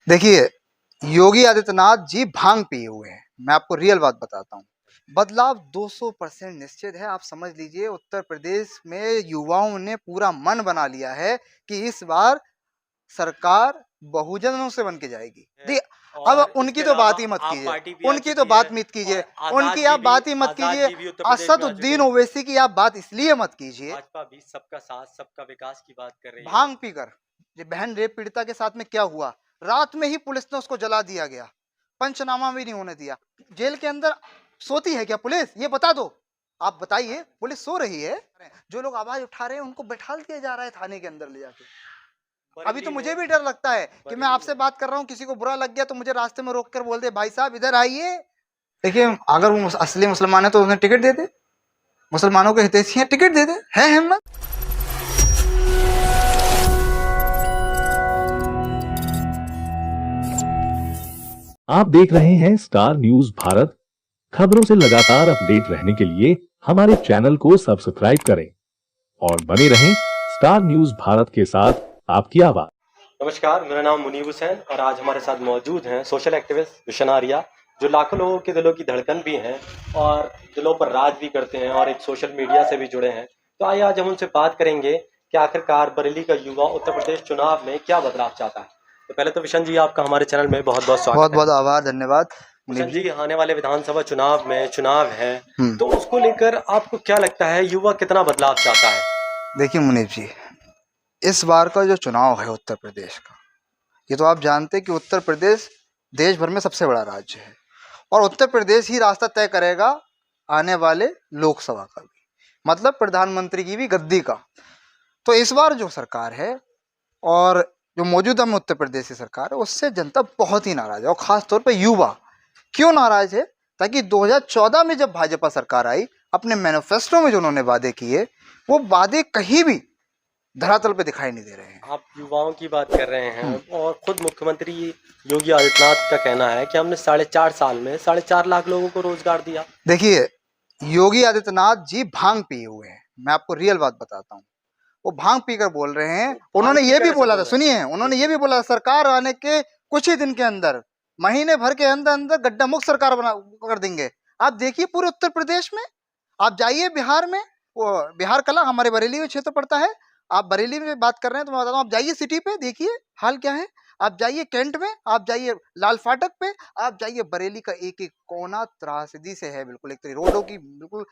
देखिए, योगी आदित्यनाथ जी भांग पिए हुए हैं। मैं आपको रियल बात बताता हूँ। बदलाव 200% निश्चित है। आप समझ लीजिए, उत्तर प्रदेश में युवाओं ने पूरा मन बना लिया है कि इस बार सरकार बहुजनों से बन के जाएगी। है। देखिए, अब और इसके उनकी तो अलावा बात ही मत आप कीजिए, पार्टी भी आ उनकी तो चुकी है। बात मत कीजिए, और आजाद उनकी जी आप भी बात ही मत आजाद कीजिए। जी भी उत्तर प्रदेश में आ चुके असदुद्दीन हैं। ओवैसी की आप बात इसलिए मत कीजिए। भाजपा भी सबका साथ सबका विकास की बात कर रही है। भांग पीकर ये बहन रेप पीड़िता के साथ में क्या हुआ, रात में ही पुलिस ने उसको जला दिया गया, पंचनामा भी नहीं होने दिया। जेल के अंदर सोती है क्या पुलिस, ये बता दो। आप बताइए, पुलिस सो रही है? जो लोग आवाज उठा रहे हैं उनको बैठा दिया जा रहा है थाने के अंदर ले जाके। अभी तो बरेली मुझे में भी डर लगता है कि मैं बरेली आपसे में बात कर रहा हूँ, किसी को बुरा लग गया तो मुझे रास्ते में रोक कर बोल दे, भाई साहब इधर आइए। देखिए, अगर वो असली मुसलमान है तो उन्हें टिकट दे दे, मुसलमानों के हितैषी हैं, टिकट दे दे, है हिम्मत। आप देख रहे हैं स्टार न्यूज भारत। खबरों से लगातार अपडेट रहने के लिए हमारे चैनल को सब्सक्राइब करें और बने रहें स्टार न्यूज भारत के साथ, आपकी आवाज। नमस्कार, मेरा नाम मुनीब हुसैन और आज हमारे साथ मौजूद हैं सोशल एक्टिविस्ट विशन आर्या, जो लाखों लोगों के दिलों की धड़कन भी हैं और दिलों पर राज भी करते हैं और एक सोशल मीडिया से भी जुड़े हैं। तो आइए आज हम उनसे बात करेंगे कि आखिरकार बरेली का युवा उत्तर प्रदेश चुनाव में क्या बदलाव चाहता है। तो पहले तो विशन जी, आपका हमारे चैनल में बहुत बहुत बहुत स्वागत है। बहुत आभार, धन्यवाद मुनीब विशन जी। जी, आने वाले विधानसभा चुनाव में चुनाव है, हम्म। तो उसको लेकर आपको क्या लगता है, युवा कितना बदलाव चाहता है? देखिए मुनीब जी, इस बार का जो चुनाव है उत्तर प्रदेश का, ये तो आप जानते हैं कि उत्तर प्रदेश देश भर में सबसे बड़ा राज्य है और उत्तर प्रदेश ही रास्ता तय करेगा आने वाले लोकसभा का भी, मतलब प्रधानमंत्री की भी गद्दी का। तो इस बार जो सरकार है और जो मौजूदा में उत्तर प्रदेश की सरकार है, उससे जनता बहुत ही नाराज है और खास तौर पे युवा। क्यों नाराज है? ताकि 2014 में जब भाजपा सरकार आई, अपने मैनिफेस्टो में जो उन्होंने वादे किए, वो वादे कहीं भी धरातल पे दिखाई नहीं दे रहे हैं। आप युवाओं की बात कर रहे हैं हम्म। और खुद मुख्यमंत्री योगी आदित्यनाथ का कहना है कि हमने 4.5 साल में 4.5 लाख लोगों को रोजगार दिया। देखिए, योगी आदित्यनाथ जी भांग पिए हुए हैं। मैं आपको रियल बात बताता हूँ, वो भांग पीकर बोल रहे हैं। तो भांग उन्होंने ये पीकर भी ऐसा बोला बोल था, रहे हैं? सुनिए, जी उन्होंने ये जी। भी बोला था, सरकार आने के कुछ ही दिन के अंदर, महीने भर के अंदर अंदर गड्ढा मुक्त सरकार बना कर देंगे। आप देखिए पूरे उत्तर प्रदेश में, आप जाइए बिहार में, वो बिहार कला हमारे बरेली में क्षेत्र पड़ता है। आप बरेली में बात कर रहे हैं तो मैं बताता हूँ, आप जाइए सिटी पे, देखिए हाल क्या है। आप जाइए कैंट में, आप जाइए लाल फाटक पे, आप जाइए बरेली का एक एक कोना त्रासदी से है, बिल्कुल एक तरीके रोडों की बिल्कुल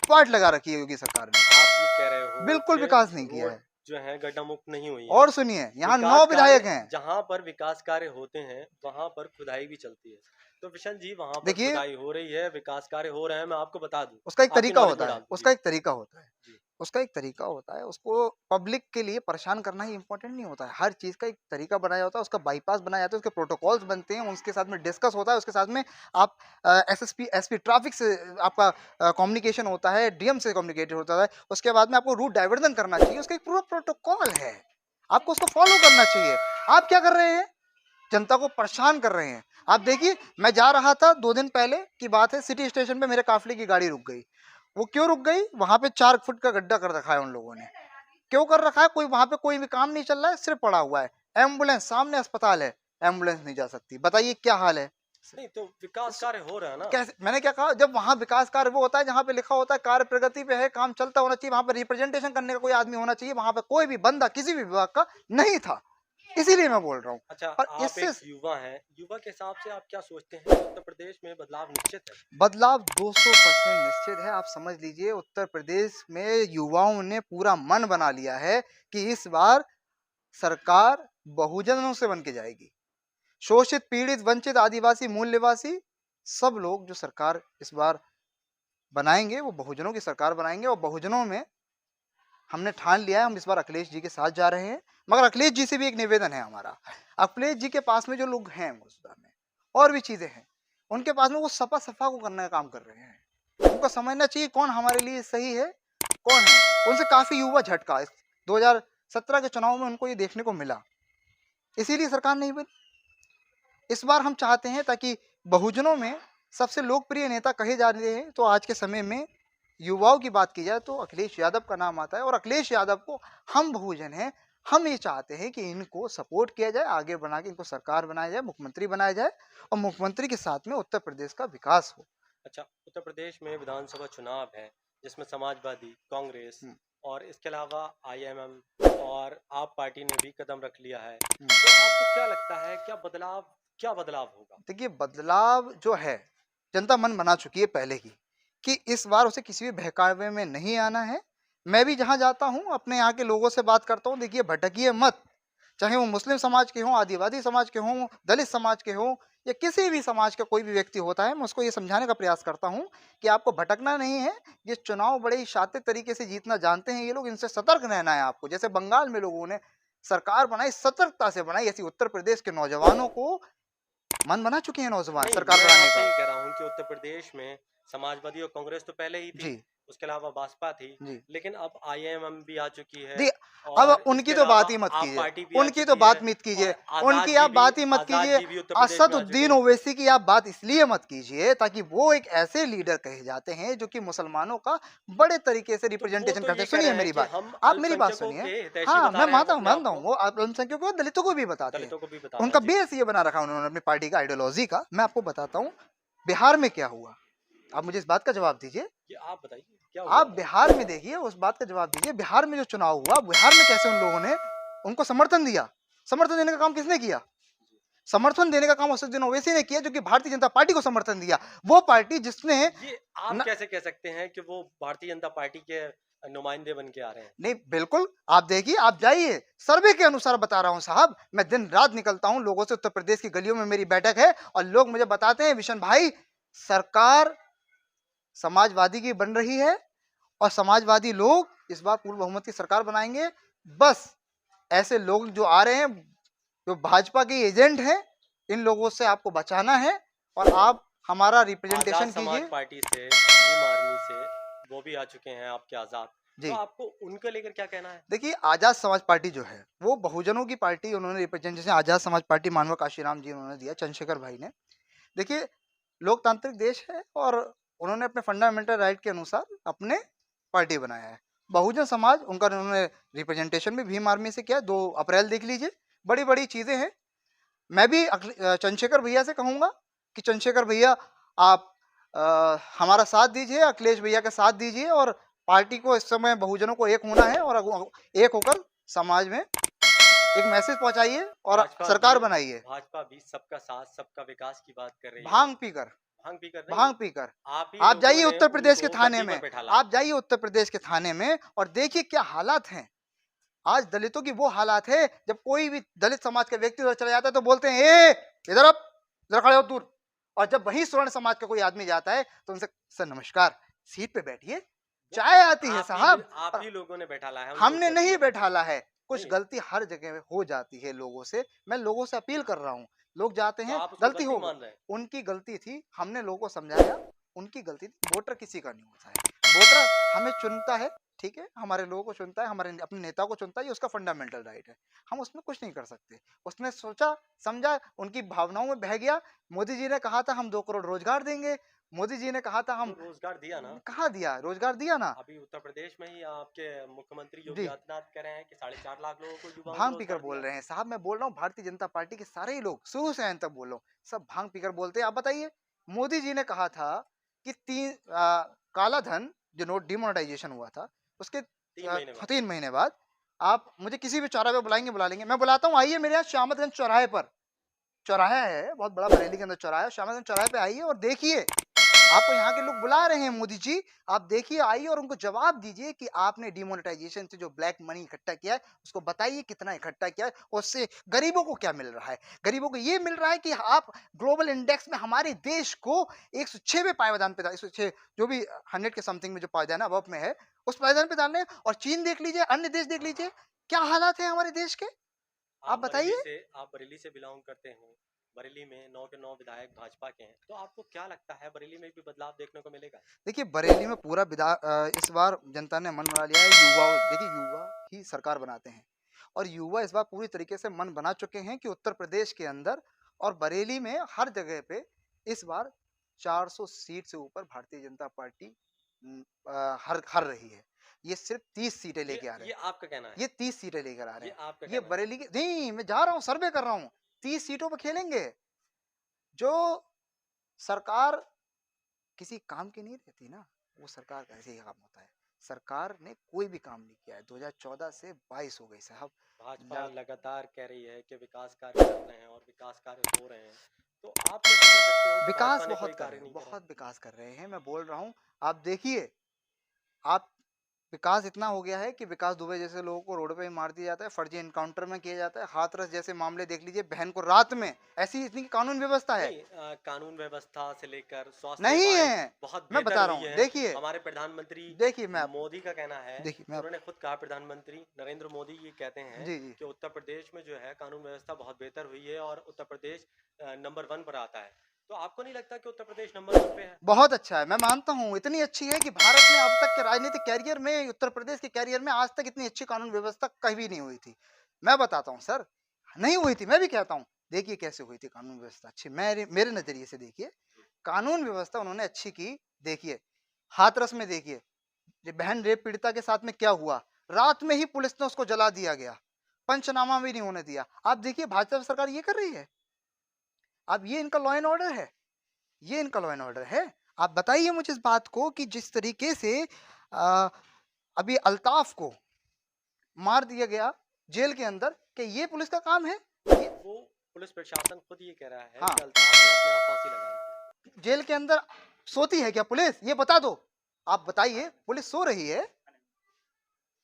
पाट लगा रखी है योगी सरकार ने। आप ये कह रहे हो बिल्कुल कि विकास नहीं किया रोड है। जो है गड्ढा मुक्त नहीं हुई है। और सुनिए, यहाँ 9 विकास विधायक कार्य, हैं। जहां पर विकास कार्य होते हैं वहां पर खुदाई भी चलती है। तो विशन जी, वहां पर देखिए, खुदाई हो रही है, विकास कार्य हो रहे हैं, मैं आपको बता दूं, उसका एक आपकी तरीका नॉलेज होता में है, डाल दूं। जी उसका एक तरीका होता है, जी। उसका एक तरीका होता है। उसको पब्लिक के लिए परेशान करना ही इंपॉर्टेंट नहीं होता है। हर चीज़ का एक तरीका बनाया होता है, उसका बाईपास बनाया जाता है, उसके प्रोटोकॉल्स बनते हैं, उसके साथ में डिस्कस होता है, उसके साथ में आप एसएसपी एसपी ट्रैफिक से आपका कम्युनिकेशन होता है, डीएम से कम्युनिकेट होता है। उसके बाद में आपको रूट डाइवर्जन करना चाहिए, उसका एक पूरा प्रोटोकॉल है, आपको उसको फॉलो करना चाहिए। आप क्या कर रहे हैं? जनता को परेशान कर रहे हैं। आप देखिए, मैं जा रहा था 2 दिन पहले की बात है, सिटी स्टेशन पे मेरे काफिले की गाड़ी रुक गई। वो क्यों रुक गई? वहां पे 4 फुट का गड्ढा कर रखा है उन लोगों ने। क्यों कर रखा है? कोई वहां पे कोई भी काम नहीं चल रहा है, सिर्फ पड़ा हुआ है। एम्बुलेंस, सामने अस्पताल है, एम्बुलेंस नहीं जा सकती। बताइए क्या हाल है। नहीं, तो विकास कार्य हो रहा है ना। कैसे? मैंने क्या कहा, जब वहां विकास कार्य वो होता है जहां पे लिखा होता है कार्य प्रगति पे है, काम चलता होना चाहिए, वहां पर रिप्रेजेंटेशन करने का कोई आदमी होना चाहिए। वहां पे कोई भी बंदा किसी भी विभाग का नहीं था, इसीलिए मैं बोल रहा हूँ। अच्छा, और आप इससे एक युवा हैं, युवा के हिसाब से आप क्या सोचते हैं, उत्तर प्रदेश में बदलाव निश्चित है? बदलाव 200% निश्चित है। आप समझ लीजिए, उत्तर प्रदेश में युवाओं ने पूरा मन बना लिया है कि इस बार सरकार बहुजनों से बन के जाएगी। शोषित, पीड़ित, वंचित, आदिवासी, मूल निवासी, सब लोग जो सरकार इस बार बनाएंगे वो बहुजनों की सरकार बनाएंगे। और बहुजनों में हमने ठान लिया है, हम इस बार अखिलेश जी के साथ जा रहे हैं। मगर अखिलेश जी से भी एक निवेदन है हमारा। अखिलेश जी के पास में जो लोग हैं मौजूदा में, और भी चीजें हैं उनके पास में, वो सपा सफा को करने का काम कर रहे हैं। उनको समझना चाहिए कौन हमारे लिए सही है, कौन है। उनसे काफी युवा झटका इस 2017 के चुनाव में उनको ये देखने को मिला, इसीलिए सरकार नहीं बनी। इस बार हम चाहते हैं ताकि बहुजनों में सबसे लोकप्रिय नेता कहे जा रहे हैं, तो आज के समय में युवाओं की बात की जाए तो अखिलेश यादव का नाम आता है। और अखिलेश यादव को हम बहुजन हैं, हम ये चाहते हैं कि इनको सपोर्ट किया जाए, आगे बना के इनको सरकार बनाया जाए, मुख्यमंत्री बनाया जाए और मुख्यमंत्री के साथ में उत्तर प्रदेश का विकास हो। अच्छा, उत्तर प्रदेश में विधानसभा चुनाव है, जिसमें समाजवादी, कांग्रेस हम्म, और इसके अलावा आईएमएम और आप पार्टी ने भी कदम रख लिया है। हम्म। तो आपको क्या लगता है क्या बदलाव होगा? देखिए, बदलाव जो है जनता मन बना चुकी है पहले ही कि इस बार उसे किसी भी बहकावे में नहीं आना है। मैं भी जहां जाता हूं अपने यहाँ के लोगों से बात करता हूं, देखिए भटकिए मत, चाहे वो मुस्लिम समाज के हों, आदिवासी समाज के हों, दलित समाज के हों या किसी भी समाज का कोई भी व्यक्ति होता है, मैं उसको ये समझाने का प्रयास करता हूं कि आपको भटकना नहीं है। ये चुनाव बड़े ही शातिर तरीके से जीतना जानते हैं ये लोग, इनसे सतर्क रहना है आपको। जैसे बंगाल में लोगों ने सरकार बनाई, सतर्कता से बनाई, ऐसी उत्तर प्रदेश के नौजवानों को मन बना चुके हैं नौजवान नहीं, सरकार मैं बनाने आपसे का। ये कह रहा हूँ कि उत्तर प्रदेश में समाजवादी और कांग्रेस तो पहले ही थी, जी, उसके अलावा भाजपा थी, जी। लेकिन अब आईएमएम भी आ चुकी है दी अब और उनकी इसके तो अलावा बात ही मत आप कीजिए, पार्टी भी आ उनकी तो चुकी है बात मत कीजिए, और आज़ाद उनकी जी आप भी बात ही मत आज़ाद कीजिए। जी भी उत्तर प्रदेश में आ चुके असदुद्दीन हैं। ओवैसी की आप बात इसलिए मत कीजिए ताकि वो एक ऐसे लीडर कहे जाते हैं जो कि मुसलमानों का बड़े तरीके से तो वो रिप्रेजेंटेशन तो करते ये हैं। कह सुनिए रहे हैं मेरी कि बात, हम आप मेरी बात अल्पसंख्यकों सुनिए। के हितैषी हाँ, बता मैं रहे हैं मानता हूँ, अपने आप मानता हूँ, को, वो अल्पसंख्यकों को, दलितों को भी बताते हैं। दलितों को भी बता रहे उनका हैं। जी, बेस ये बना रखा उन्होंने अपनी पार्टी का आइडियोलॉजी का। मैं आपको बताता हूँ बिहार में क्या हुआ, आप मुझे इस बात का जवाब दीजिए। ये आप बताइए क्या हुआ आप था? बिहार में देखिए, उस बात का जवाब दीजिए। बिहार में जो चुनाव हुआ, बिहार में कैसे उन लोगों ने उनको समर्थन दिया। समर्थन देने का काम किसने किया? जी, समर्थन देने का काम असदुद्दीन ओवैसी ने किया, जो कि भारतीय जनता पार्टी को समर्थन दिया। वो पार्टी जिसने ये आप न, कैसे कह सकते हैं कि वो भारतीय जनता पार्टी के नुमाइंदे बन के आ रहे हैं? नहीं, बिल्कुल आप देखिए, आप जाइए, सर्वे के अनुसार बता रहा हूं साहब। मैं दिन रात निकलता हूं लोगों से, उत्तर प्रदेश की गलियों में मेरी बैठक है और लोग मुझे बताते हैं विशन भाई, सरकार समाजवादी की बन रही है और समाजवादी लोग इस बार पूर्ण बहुमत की सरकार बनाएंगे। बस ऐसे लोग जो आ रहे हैं, जो भाजपा के एजेंट हैं, इन लोगों से आपको बचाना है और आप हमारा आज़ाद रिप्रेजेंटेशन समाज कीजिए। पार्टी से, भीम आर्मी से, वो भी आ चुके हैं आपके आज़ाद। तो जी, आपको उनको लेकर क्या कहना है? देखिए, आजाद समाज पार्टी जो है वो बहुजनों की पार्टी, उन्होंने रिप्रेजेंटेशन आजाद समाज पार्टी मानव काशीराम जी उन्होंने दिया, चंद्रशेखर भाई ने। देखिए, लोकतांत्रिक देश है और उन्होंने अपने फंडामेंटल राइट के अनुसार अपने पार्टी बनाया है। बहुजन समाज, उनका उन्होंने रिप्रेजेंटेशन भी भीम आर्मी से किया। 2 अप्रैल देख लीजिए, बड़ी बड़ी चीजें हैं। मैं भी चंद्रशेखर भैया से कहूंगा कि चंद्रशेखर भैया, आप हमारा साथ दीजिए, अखिलेश भैया का साथ दीजिए और पार्टी को इस समय बहुजनों को एक होना है और एक होकर समाज में एक मैसेज पहुंचाइए और भाजपा भी सरकार बनाइए। भाजपा भी सबका साथ, सबका विकास की बात कर रही है। भांग पीकर, भांग पीकर नहीं, भांग पीकर आप ही आप लोगों जाइए ने उत्तर प्रदेश के उनको थाने गद्दी में, पर बैठाला है। आप जाइए उत्तर प्रदेश के थाने में और देखिए क्या हालात हैं। आज दलितों की वो हालात है, जब कोई भी दलित समाज का व्यक्ति उधर चला जाता है तो बोलते हैं ए इधर अब, इधर खड़े हो दूर। और जब वही स्वर्ण समाज का कोई आदमी जाता है तो उनसे, सर नमस्कार, सीट पे बैठिए, वो चाय आती है साहब। आप और ही लोगों ने बैठाला है उनको हमने गद्दी नहीं पर। बैठाला है, कुछ नहीं, गलती हर जगह हो जाती है लोगों से। मैं लोगों से अपील कर रहा हूँ, लोग जाते तो हैं, आप उसको गलती गद्दी हो गई, मान रहे हैं? उनकी गलती थी, हमने लोगों को समझाया, उनकी गलती थी। वोटर किसी का नहीं होता है, वोटर हमें चुनता है, ठीक है, हमारे लोगों को चुनता है, हमारे अपने नेता को चुनता है, ये उसका फंडामेंटल राइट है, हम उसमें कुछ नहीं कर सकते। उसने सोचा समझा, उनकी भावनाओं में बह गया। मोदी जी ने कहा था हम 2 करोड़ रोजगार देंगे, मोदी जी ने कहा था तो हम, रोजगार दिया ना। कहाँ दिया रोजगार? दिया ना। अभी उत्तर प्रदेश में ही आपके मुख्यमंत्री योगी जी, आदित्यनाथ कह रहे हैं कि 4.5 लाख लोगों को, युवाओं को भांग पीकर रोजगार बोल दिया। रहे हैं साहब। मैं बोल रहा हूँ भारतीय जनता पार्टी के सारे ही लोग, शुरू से अंत तक बोल रहा हूँ, सब भांग पीकर बोलते हैं। आप बताइए, मोदी जी ने कहा था कि काला धन, जो नोट डिमोनेटाइजेशन हुआ था, उसके 3 महीने बाद। 3 महीने बाद आप मुझे किसी भी चौराहे पे बुलाएंगे, बुला लेंगे, मैं बुलाता हूँ, आइए मेरे यहाँ श्यामतगंज चौराहे पर, चौराहा है बहुत बड़ा, बरेली के अंदर चौराहा है, श्यामतगंज चौराहे पे आइए और देखिए, आपको यहाँ के लोग बुला रहे हैं मोदी जी, आप देखिए, आइए और उनको जवाब दीजिए कि आपने डिमोनेटाइजेशन से जो ब्लैक मनी इकट्ठा किया है, उसको बताइए कितना इकट्ठा किया है, उससे गरीबों को क्या मिल रहा है। गरीबों को ये मिल रहा है कि आप ग्लोबल इंडेक्स में हमारे देश को 106वें पायदान पे, 106 जो भी 100 के समथिंग में जो पायदान है अब में है, उस पायदान पे डालने। और चीन देख लीजिए, अन्य देश देख लीजिए, क्या हालात है हमारे देश के, आप बताइए। आप बरेली से बिलोंग करते हैं। बरेली में 9 के 9 विधायक भाजपा के हैं। तो आपको क्या लगता है बरेली में भी बदलाव देखने को मिलेगा? देखिए, बरेली में पूरा इस बार जनता ने मन बना लिया है। युवा, देखिए युवा ही सरकार बनाते हैं और युवा इस बार पूरी तरीके से मन बना चुके हैं कि उत्तर प्रदेश के अंदर और बरेली में हर जगह पे इस बार 400 सीट से ऊपर भारतीय जनता पार्टी हर हर रही है। ये सिर्फ 30 सीटें लेके आ रहे ये हैं। आपका कहना है, ये 30 सीटें लेकर आ रहे ये हैं। आपका ये कहना है। बरेली की नहीं, मैं जा रहा हूँ, सर्वे कर रहा हूँ। 30 सीटों पर खेलेंगे। जो सरकार किसी काम की नहीं रहती ना, वो सरकार का ऐसे ही काम होता है। सरकार ने कोई भी काम नहीं किया है। 2014 से 22 हो गई साहब। भाजपा लड़ लगातार कह रही है कि विकास कार्य कर रहे हैं और विकास कार्य हो रहे हैं, तो आप कैसे कह सकते हो कि विकास भाजपा ने कोई बहुत कर कार्य रहे हैं, नहीं करा? बहुत विकास कर रहे हैं। मैं बोल रहा हूँ, आप देखिए, आप विकास इतना हो गया है कि विकास दुबे जैसे लोगों को रोड पे ही मार दिया जाता है, फर्जी एनकाउंटर में किया जाता है। हाथरस जैसे मामले देख लीजिए, बहन को रात में, ऐसी इतनी कानून व्यवस्था है नहीं, कानून व्यवस्था से लेकर स्वास्थ्य नहीं सेवाएं है। बहुत मैं बेहतर बता रहा हुई हूँ, हैं। देखिए हमारे प्रधानमंत्री देखिए मैं मोदी का कहना है, देखिए मैं उन्होंने खुद कहा, प्रधानमंत्री नरेंद्र मोदी ये कहते हैं जी जी कि उत्तर प्रदेश में जो है कानून व्यवस्था बहुत बेहतर हुई है और उत्तर प्रदेश नंबर 1 पर आता है। तो आपको नहीं लगता कि उत्तर प्रदेश नंबर 1 पे है? बहुत अच्छा है, मैं मानता हूँ। इतनी अच्छी है कि भारत में अब तक के राजनीतिक कैरियर में, उत्तर प्रदेश के कैरियर में आज तक इतनी अच्छी कानून व्यवस्था कभी नहीं हुई थी। मैं बताता हूँ सर, नहीं हुई थी, मैं भी कहता हूँ। देखिए कैसे हुई थी कानून व्यवस्था अच्छी, मेरे मेरे नजरिए से देखिए, कानून व्यवस्था उन्होंने अच्छी की। देखिए हाथरस में देखिए, ये बहन रेप पीड़िता के साथ में क्या हुआ, रात में ही पुलिस ने उसको जला दिया गया, पंचनामा भी नहीं होने दिया। आप देखिए भाजपा सरकार ये कर रही है। अब ये इनका लॉ एंड ऑर्डर है, ये इनका लॉ एंड ऑर्डर है। आप बताइए मुझे इस बात को कि जिस तरीके से आ, अभी अल्ताफ को मार दिया गया जेल के अंदर, कि ये पुलिस का काम है? ये वो पुलिस प्रशासन खुद ये कह रहा है हाँ, कि अल्ताफ ने अपने आप फांसी लगाई। जेल के अंदर सोती है क्या पुलिस? ये बता दो, आप बताइए, पुलिस सो रही है?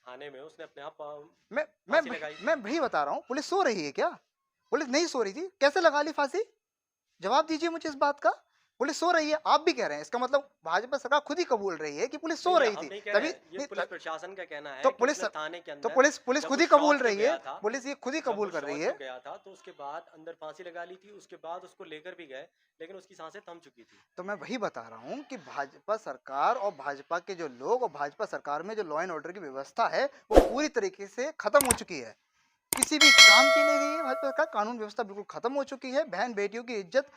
थाने में उसने अपने आप मैं फांसी लगाई थी। मैं वही बता रहा हूँ, पुलिस सो रही है क्या? पुलिस नहीं सो रही थी, कैसे लगा ली फांसी? जवाब दीजिए मुझे इस बात का। पुलिस सो रही है, आप भी कह रहे हैं, इसका मतलब भाजपा सरकार खुद ही कबूल रही है कि पुलिस सो नहीं, रही हम थी। नहीं कह तभी रहे हैं, ये पुलिस प्रशासन का कहना है तो कि पुलिस उसने थाने के तो अंदर पुलिस जब खुद वो ही कबूल शौच पे रही है, गया था, पुलिस ये खुद ही जब कबूल वो कर रही शौच है। पे गया था तो उसके बाद अंदर फांसी लगा ली थी, उसके बाद उसको लेकर भी गए, लेकिन उसकी सांसें थम चुकी थी। तो मैं वही बता रहा हूँ कि भाजपा सरकार और भाजपा के जो लोग और भाजपा सरकार में जो लॉ एंड ऑर्डर की व्यवस्था है, वो पूरी तरीके से खत्म हो चुकी है। किसी भी काम की नहीं रही है भाजपा सरकार, कानून व्यवस्था बिल्कुल खत्म हो चुकी है। बहन बेटियों की इज्जत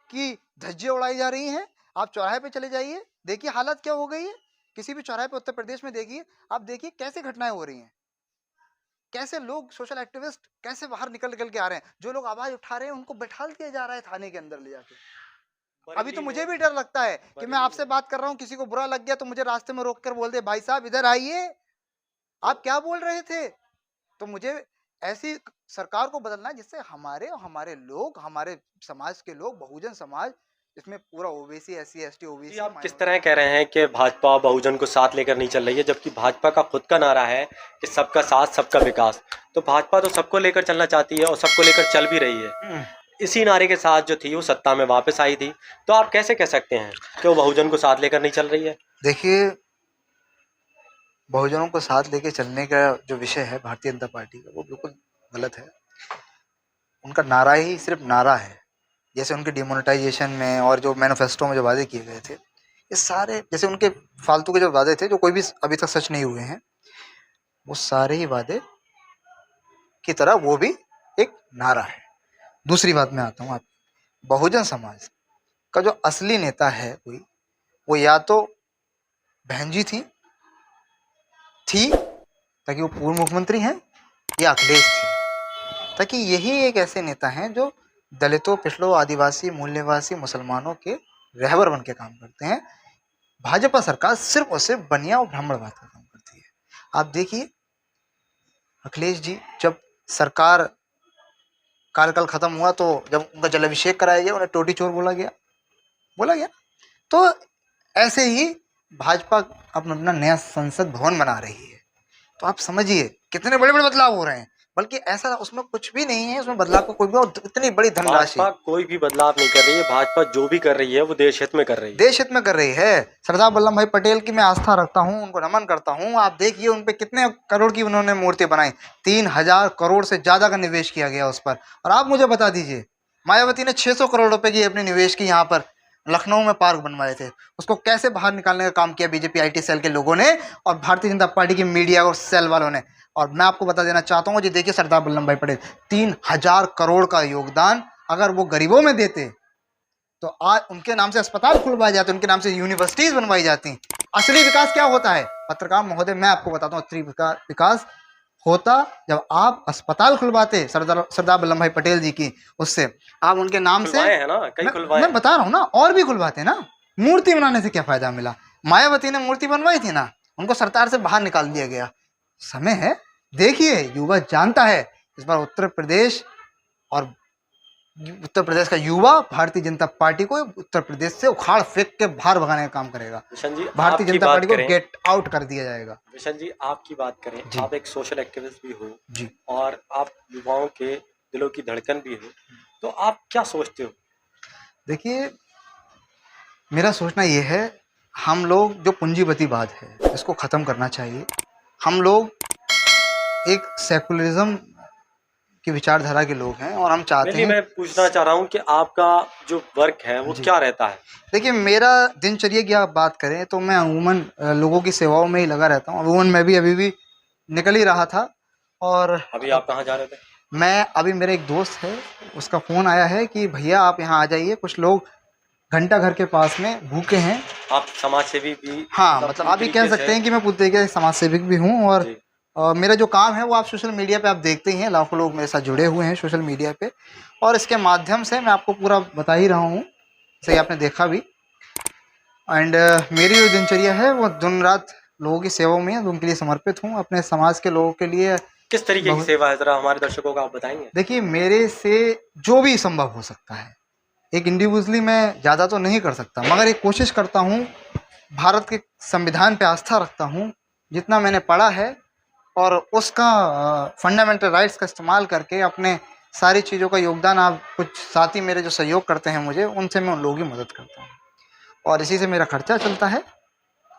की धज्जियां उड़ाई जा रही हैं। आप चौराहे पे चले जाइए, देखिए हालत क्या हो गई है। किसी भी चौराहे पे उत्तर प्रदेश में देखिए, आप देखिए कैसे घटनाएं हो रही हैं, कैसे लोग सोशल एक्टिविस्ट कैसे बाहर निकल निकल के आ रहे हैं। जो लोग आवाज उठा रहे हैं उनको बैठा दिया जा रहा है थाने के अंदर ले जाके। अभी तो बरेली मुझे में भी डर लगता है कि मैं बरेली आपसे में बात कर रहा हूँ, किसी को बुरा लग गया तो मुझे रास्ते में रोक कर बोल दे, भाई साहब इधर आइए, तो आप क्या बोल रहे थे? तो मुझे ऐसी सरकार को बदलना है जिससे हमारे और हमारे लोग, हमारे समाज के लोग, बहुजन समाज, इसमें पूरा ओबीसी, एससी, एसटी, जी, ओबीसी, आप किस माइनॉरिटी। तरह कह रहे हैं कि भाजपा बहुजन को साथ लेकर नहीं चल रही है, जबकि भाजपा का खुद का नारा है कि सबका साथ सबका विकास। तो भाजपा तो सबको लेकर चलना चाहती है और सबको लेकर चल भी रही है। इसी नारे के साथ जो थी वो सत्ता में वापस आई थी, तो आप कैसे कह सकते हैं कि वो बहुजन को साथ लेकर नहीं चल रही है? देखिए, बहुजनों को साथ लेके चलने का जो विषय है भारतीय जनता पार्टी का, वो बिल्कुल गलत है। उनका नारा ही सिर्फ नारा है। जैसे उनके डिमोनेटाइजेशन में और जो मैनिफेस्टो में जो वादे किए गए थे, ये सारे, जैसे उनके फालतू के जो वादे थे जो कोई भी अभी तक सच नहीं हुए हैं, वो सारे ही वादे की तरह वो भी एक नारा है। दूसरी बात में आता हूँ, आप बहुजन समाज का जो असली नेता है कोई, वो या तो बहन जी थी ताकि वो पूर्व मुख्यमंत्री हैं, या अखिलेश थे, ताकि यही एक ऐसे नेता हैं जो दलितों, पिछड़ों, आदिवासी, मूल्यवासी, मुसलमानों के रहबर बन के काम करते हैं। भाजपा सरकार सिर्फ और सिर्फ बनिया और ब्राह्मणवाद का काम करती है। आप देखिए अखिलेश जी, जब सरकार कार्यकाल खत्म हुआ तो जब उनका जलाभिषेक कराया गया, उन्हें टोटी चोर बोला गया। तो ऐसे ही भाजपा अपना नया संसद भवन बना रही है। तो आप समझिए कितने बड़े बड़े बदलाव हो रहे हैं। बल्कि ऐसा उसमें कुछ भी नहीं है, उसमें बदलाव का कोई भी, और इतनी बड़ी धनराशि। भाजपा कोई भी बदलाव नहीं कर रही है, भाजपा जो भी कर रही है वो देश हित में कर रही है। देश हित में कर रही है। सरदार वल्लभ भाई पटेल की मैं आस्था रखता हूँ, उनको नमन करता हूँ। आप देखिए उन पे कितने करोड़ की उन्होंने मूर्ति बनाई, 3000 करोड़ से ज्यादा का निवेश किया गया उस पर। और आप मुझे बता दीजिए, मायावती ने 600 करोड़ रुपए की अपनी निवेश की, यहाँ पर लखनऊ में पार्क बनवाए थे, उसको कैसे बाहर निकालने का काम किया बीजेपी आईटी सेल के लोगों ने और भारतीय जनता पार्टी की मीडिया और सेल वालों ने। और मैं आपको बता देना चाहता हूँ जी, देखिए सरदार वल्लभ भाई पटेल 3000 करोड़ का योगदान अगर वो गरीबों में देते तो आज उनके नाम से अस्पताल खुलवाए जाते, उनके नाम से यूनिवर्सिटीज बनवाई जाती, असली विकास क्या होता है पत्रकार महोदय, मैं आपको बताता हूँ। असली विकास होता जब आप अस्पताल खुलवाते सरदार वल्लभ भाई पटेल जी की, उससे आप उनके नाम से, खुलवाए हैं ना, कई खुलवाए मैं बता रहा हूँ ना, और भी खुलवाते ना। मूर्ति बनाने से क्या फायदा मिला? मायावती ने मूर्ति बनवाई थी ना, उनको सरकार से बाहर निकाल दिया गया। समय है, देखिए युवा जानता है इस बार उत्तर प्रदेश का युवा भारतीय जनता पार्टी को उत्तर प्रदेश से उखाड़ फेंक के बाहर भगाने का काम करेगा। विशन जी, भारतीय आपकी जनता बात पार्टी को करें, गेट आउट कर दिया जाएगा। विशन जी आपकी बात करें, जी। आप एक सोशल एक्टिविस्ट भी हो जी। और आप युवाओं के दिलों की धड़कन भी हो, तो आप क्या सोचते हो? देखिए, मेरा सोचना ये है, हम लोग जो पूंजीपतिवाद है इसको ख़त्म करना चाहिए। हम लोग एक सेकुलरिज्म की विचारधारा के लोग हैं और हम चाहते हैं। मैं पूछना चाह रहा हूँ कि आपका जो वर्क है वो क्या रहता है? देखिए, मेरा दिनचर्या की आप बात करें तो मैं अमूमन लोगों की सेवाओं में ही लगा रहता हूँ। अमूमन मैं भी अभी भी निकल ही रहा था। और अभी आप कहाँ जा रहे थे? मैं अभी, मेरा एक दोस्त है, उसका फ़ोन आया है कि भैया आप यहाँ आ जाइए, कुछ लोग घंटा घर के पास में भूखे हैं। आप समाज सेवी भी? हाँ, मतलब आप ये कह सकते हैं कि मैं पूरी तरीके से समाज सेविक भी हूँ। और मेरा जो काम है वो आप सोशल मीडिया पे आप देखते ही हैं, लाखों लोग मेरे साथ जुड़े हुए हैं सोशल मीडिया पे, और इसके माध्यम से मैं आपको पूरा बता ही रहा हूँ, जैसे आपने देखा भी। एंड मेरी जो दिनचर्या है वो दिन रात लोगों की सेवा में है, उनके लिए समर्पित हूँ, अपने समाज के लोगों के लिए। किस तरीके की सेवा है, जरा हमारे दर्शकों को आप बताएंगे? देखिए, मेरे से जो भी संभव हो सकता है, एक इंडिविजुअली मैं ज़्यादा तो नहीं कर सकता, मगर एक कोशिश करता हूँ, भारत के संविधान पे आस्था रखता हूँ, जितना मैंने पढ़ा है और उसका फंडामेंटल राइट्स का इस्तेमाल करके अपने सारी चीज़ों का योगदान, आप कुछ साथी मेरे जो सहयोग करते हैं मुझे, उनसे मैं उन लोगों की मदद करता हूँ और इसी से मेरा खर्चा चलता है,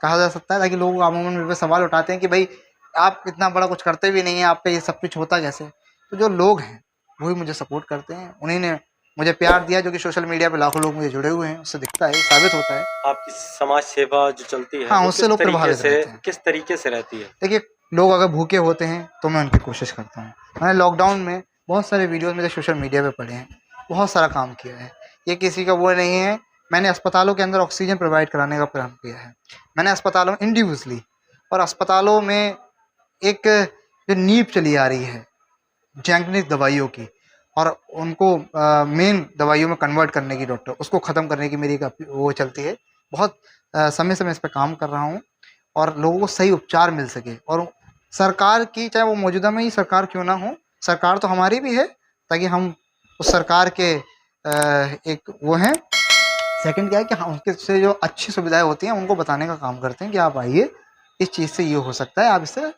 कहा जा सकता है। ताकि लोग अमूमन मेरे पे सवाल उठाते हैं कि भाई आप इतना बड़ा कुछ करते भी नहीं हैं, आप पे ये सब कुछ होता कैसे? तो जो लोग हैं वही मुझे सपोर्ट करते हैं, उन्हीं ने मुझे प्यार दिया, जो कि सोशल मीडिया पे लाखों लोग मुझे जुड़े हुए हैं, उससे दिखता है, साबित होता है। आपकी समाज सेवा जो चलती है, हाँ, वो उससे लोग प्रभावित रहते हैं। किस तरीके से रहती है? देखिए, लोग अगर भूखे होते हैं तो मैं उनकी कोशिश करता हूँ। मैंने लॉकडाउन में बहुत सारे वीडियोस मेरे सोशल मीडिया पे पड़े हैं, बहुत सारा काम किया है। ये किसी का वो नहीं है। मैंने अस्पतालों के अंदर ऑक्सीजन प्रोवाइड कराने का काम किया है। मैंने अस्पतालों में इंडिविजुअली, और अस्पतालों में एक जो नींव चली आ रही है जैंगनिक दवाइयों की, और उनको मेन दवाइयों में कन्वर्ट करने की, डॉक्टर उसको ख़त्म करने की मेरी वो चलती है। बहुत समय समय इस पर काम कर रहा हूँ और लोगों को सही उपचार मिल सके। और सरकार की, चाहे वो मौजूदा में ही सरकार क्यों ना हो, सरकार तो हमारी भी है, ताकि हम उस सरकार के एक वो हैं, सेकंड क्या है कि हाँ, उनके से जो अच्छी सुविधाएं होती हैं उनको बताने का काम करते हैं कि आप आइए, इस चीज़ से ये हो सकता है, आप इससे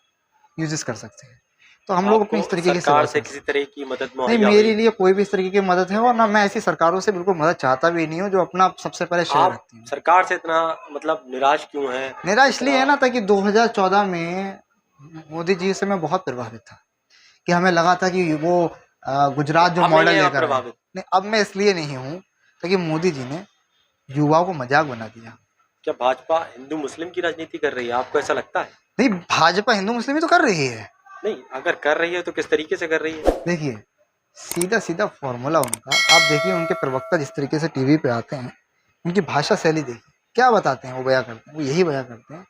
यूजेस कर सकते हैं। तो हम लोग अपनी इस तरीके की सरकार से किसी तरह की मदद नहीं, मेरे लिए कोई भी इस तरीके की मदद है, और ना मैं ऐसी सरकारों से बिल्कुल मदद चाहता भी नहीं हूँ जो अपना सबसे पहले शेयर रखती हूँ। सरकार से इतना मतलब निराश क्यों है? निराश इसलिए है ना, ताकि 2014 में मोदी जी से मैं बहुत प्रभावित था, कि हमें लगा था कि वो गुजरात जो मॉडल लेकर आए। नहीं, अब मैं इसलिए नहीं हूँ ताकि मोदी जी ने युवाओं को मजाक बना दिया। क्या भाजपा हिंदू मुस्लिम की राजनीति कर रही है, आपको ऐसा लगता है? नहीं, भाजपा हिंदू मुस्लिम ही तो कर रही है। नहीं, अगर कर रही है तो किस तरीके से कर रही है? देखिए, सीधा सीधा फॉर्मूला उनका, आप देखिए उनके प्रवक्ता जिस तरीके से टीवी पे आते हैं, उनकी भाषा शैली देखिए, क्या बताते हैं, वो बयां करते हैं, वो यही बयां करते हैं,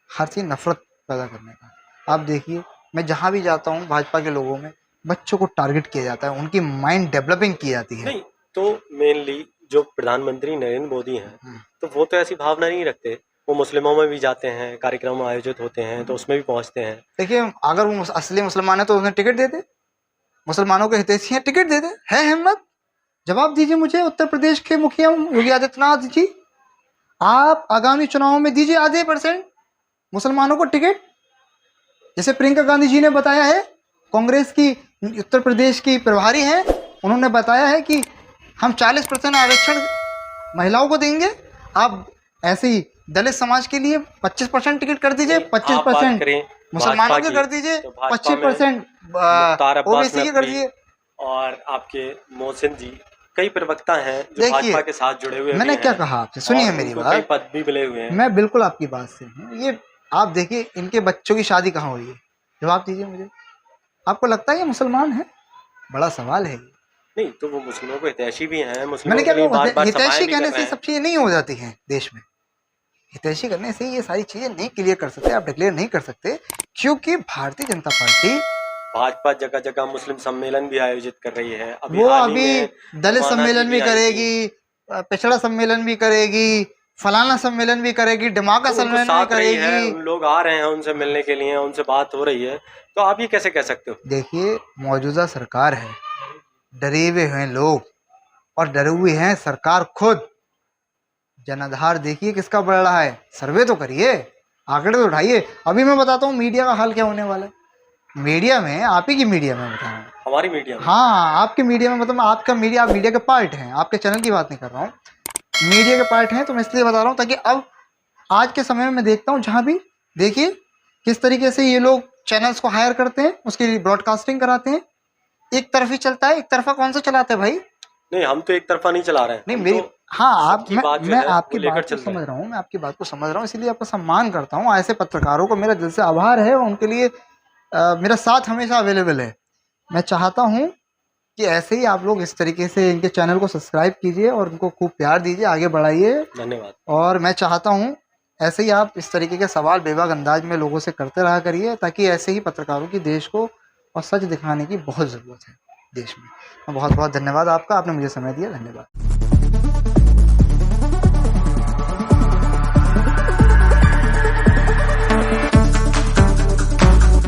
हर चीज़ नफरत पैदा करने का। आप देखिए, मैं जहाँ भी जाता हूँ भाजपा के लोगों में बच्चों को टारगेट किया जाता है, उनकी माइंड डेवलपिंग की जाती है। नहीं, तो मेनली जो प्रधानमंत्री नरेंद्र मोदी हैं, तो वो तो ऐसी भावना नहीं रखते। वो मुस्लिमों में भी जाते हैं, कार्यक्रम आयोजित होते हैं तो उसमें भी पहुंचते हैं। देखिए, अगर वो असली मुसलमान है तो उन्हें टिकट दे दे, मुसलमानों के हितैषी हैं, टिकट दे दे। है हिम्मत? जवाब दीजिए मुझे, उत्तर प्रदेश के मुखिया योगी आदित्यनाथ जी, आप आगामी चुनावों में दीजिए आधे % मुसलमानों को टिकट। जैसे प्रियंका गांधी जी ने बताया है, कांग्रेस की उत्तर प्रदेश की प्रभारी हैं, उन्होंने बताया है कि हम 40% आरक्षण महिलाओं को देंगे। आप ऐसे ही दलित समाज के लिए 25% टिकट कर दीजिए, 25% मुसलमानों के कर दीजिए, 25% ओबीसी के कर दीजिए। और आपके मोहसिन जी, कई प्रवक्ता हैं जो भाजपा के साथ जुड़े हुए हैं। मैंने क्या कहा आपसे, सुनिए मेरी बात, कई पद भी मिले हुए हैं। मैं बिल्कुल आपकी बात से हूँ। ये आप देखिए, इनके बच्चों की शादी कहाँ हुई है, जवाब दीजिए मुझे। आपको लगता है ये मुसलमान है? बड़ा सवाल है ये। नहीं, तो वो मुस्लिमों को हितैषी भी हैं। मैंने क्या, हितैषी कहने से सब चीजें नहीं हो जाती हैं देश में। हितैषी करने से ये सारी चीजें नहीं क्लियर कर सकते, आप डिक्लेयर नहीं कर सकते, क्योंकि भारतीय जनता पार्टी भाजपा जगह जगह मुस्लिम सम्मेलन भी आयोजित कर रही है। वो हाल ही अभी में दलित अमाना जी सम्मेलन भी आई थी। करेगी, पिछड़ा सम्मेलन भी करेगी, फलाना सम्मेलन भी करेगी, डिमाका तो उनको सम्मेलन भी साथ रही है, करेगी। उन लोग आ रहे हैं उनसे मिलने के लिए, उनसे बात हो रही है, तो आप ये कैसे कह सकते हो? देखिए, मौजूदा सरकार है, डरे हुए हैं लोग और डरे हुए हैं सरकार खुद। जनाधार देखिए किसका बढ़ रहा है, सर्वे तो करिए, आंकड़े तो उठाइए। अभी मैं बताता हूँ मीडिया का हाल क्या होने वाला है। मीडिया में, आप ही की मीडिया में बता रहा हूँ, हमारी मीडिया में हाँ आपके मीडिया में, मतलब आपका मीडिया, आप मीडिया के पार्ट हैं, आपके चैनल की बात नहीं कर रहा हूँ, मीडिया के पार्ट हैं, तो मैं इसलिए बता रहा हूँ ताकि अब आज के समय में मैं देखता हूँ जहाँ भी देखिए किस तरीके से ये लोग चैनल्स को हायर करते हैं, उसकी ब्रॉडकास्टिंग कराते हैं। एक तरफ ही चलता है, एक तरफा कौन सा चलाते हैं भाई? नहीं, हम तो एक तरफा नहीं चला रहे हैं, नहीं हम मेरी, तो हाँ आप, सबकी बात जो मैं है आपकी वो लेकर बात को चल रहे समझ हैं। रहा हूँ, मैं आपकी बात को समझ रहा हूँ, इसीलिए आपका सम्मान करता हूँ। ऐसे पत्रकारों को मेरा दिल से आभार है, उनके लिए मेरा साथ हमेशा अवेलेबल है। मैं चाहता हूँ कि ऐसे ही आप लोग इस तरीके से इनके चैनल को सब्सक्राइब कीजिए और उनको खूब प्यार दीजिए, आगे बढ़ाइए। धन्यवाद। और मैं चाहता हूँ ऐसे ही आप इस तरीके के सवाल बेबाक अंदाज में लोगों से करते रहा करिए, ताकि ऐसे ही पत्रकारों की देश को और सच दिखाने की बहुत ज़रूरत है देश में। बहुत बहुत धन्यवाद आपका, आपने मुझे समय दिया, धन्यवाद।